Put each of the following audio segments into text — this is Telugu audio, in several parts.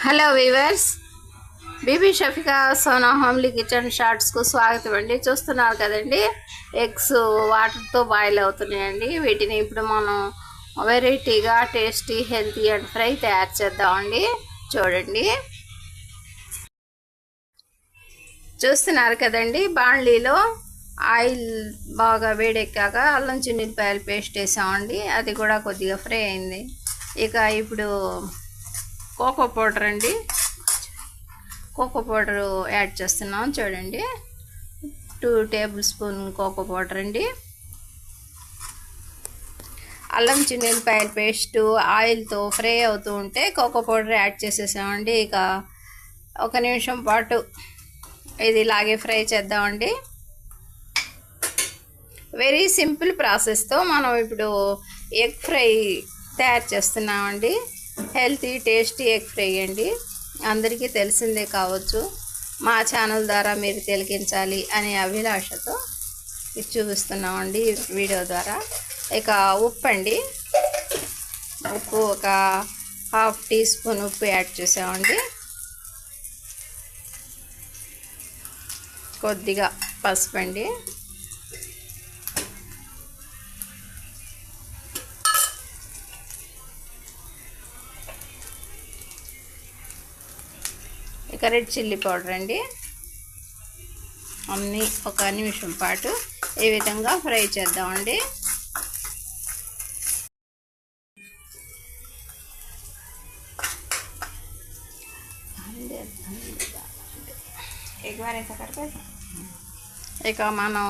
Hello viewers, Bibi Shafika Sona homely kitchen షార్ట్స్కు స్వాగతం అండి. చూస్తున్నారు కదండి, ఎగ్స్ వాటర్తో బాయిల్ అవుతున్నాయండి. వీటిని ఇప్పుడు మనం వెరైటీగా టేస్టీ హెల్తీ అండ్ ఫ్రై తయారు చేద్దామండి. చూడండి, చూస్తున్నారు కదండి, బాండ్లీలో ఆయిల్ బాగా వేడెక్కాక అల్లం చిన్నులపాయల పేస్ట్ వేసామండి. అది కూడా కొద్దిగా ఫ్రై అయింది. ఇక ఇప్పుడు కోకో పౌడర్ అండి, కోకో పౌడర్ యాడ్ చేస్తున్నాం. చూడండి, 2 టేబుల్ స్పూన్ కోకో పౌడర్ అండి. అల్లం చిన్నులపాయల పేస్ట్ ఆయిల్తో ఫ్రై అవుతూ ఉంటే కోకో పౌడర్ యాడ్ చేసేసామండి. ఇక 1 నిమిషం పాటు ఇది ఇలాగే ఫ్రై చేద్దామండి. వెరీ సింపుల్ ప్రాసెస్తో మనం ఇప్పుడు ఎగ్ ఫ్రై తయారు చేస్తున్నామండి. హెల్తీ టేస్టీ ఎగ్ ఫ్రై అండి. అందరికీ తెలిసిందే కావచ్చు. మా ఛానల్ ద్వారా మీరు తిలకించాలి అనే అభిలాషతో ఇది చూపిస్తున్నామండి వీడియో ద్వారా. ఇక ఉప్పు అండి, ఉప్పు ఒక 1/2 టీ స్పూన్ ఉప్పు యాడ్ చేసామండి. కొద్దిగా పసుపు అండి, ఇక రెడ్ చిల్లీ పౌడర్ అండి. అన్నీ 1 నిమిషం పాటు ఈ విధంగా ఫ్రై చేద్దామండి. ఇక మనం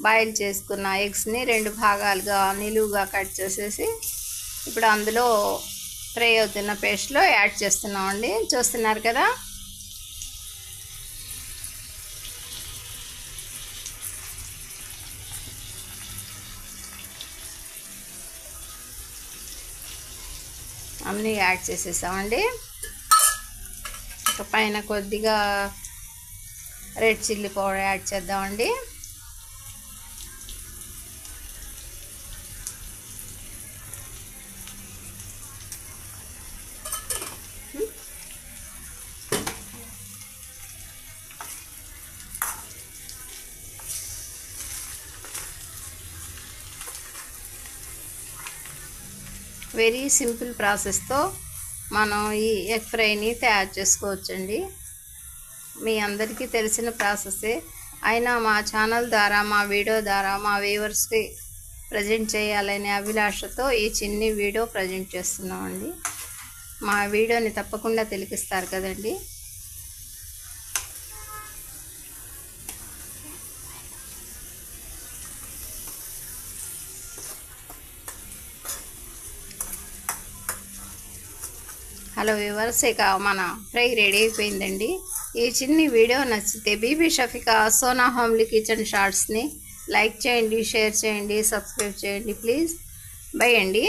బాయిల్ చేసుకున్న ఎగ్స్ని 2 భాగాలుగా నిలువుగా కట్ చేసేసి ఇప్పుడు అందులో ఫ్రై అవుతున్న పేస్ట్లో యాడ్ చేస్తున్నామండి. చూస్తున్నారు కదా, అన్నీ యాడ్ చేసేసామండి. పైన కొద్దిగా రెడ్ చిల్లీ పౌడర్ యాడ్ చేద్దామండి. వెరీ సింపుల్ ప్రాసెస్తో మనం ఈ ఎగ్ ఫ్రైని తయారు చేసుకోవచ్చండి. మీ అందరికీ తెలిసిన ప్రాసెసే అయినా మా ఛానల్ ద్వారా, మా వీడియో ద్వారా మా వ్యూవర్స్కి ప్రజెంట్ చేయాలనే అభిలాషతో ఈ చిన్ని వీడియో ప్రజెంట్ చేస్తున్నామండి. మా వీడియోని తప్పకుండా తిలకిస్తారు కదండి. హలో వ్యూవర్స్, ఇక మన ఫ్రై రెడీ అయిపోయిందండి. ఈ చిన్ని వీడియో నచ్చితే బీబీ షఫికా సోనా హోమ్లీ కిచెన్ షార్ట్స్ని లైక్ చేయండి, షేర్ చేయండి, సబ్స్క్రైబ్ చేయండి ప్లీజ్. బై అండి.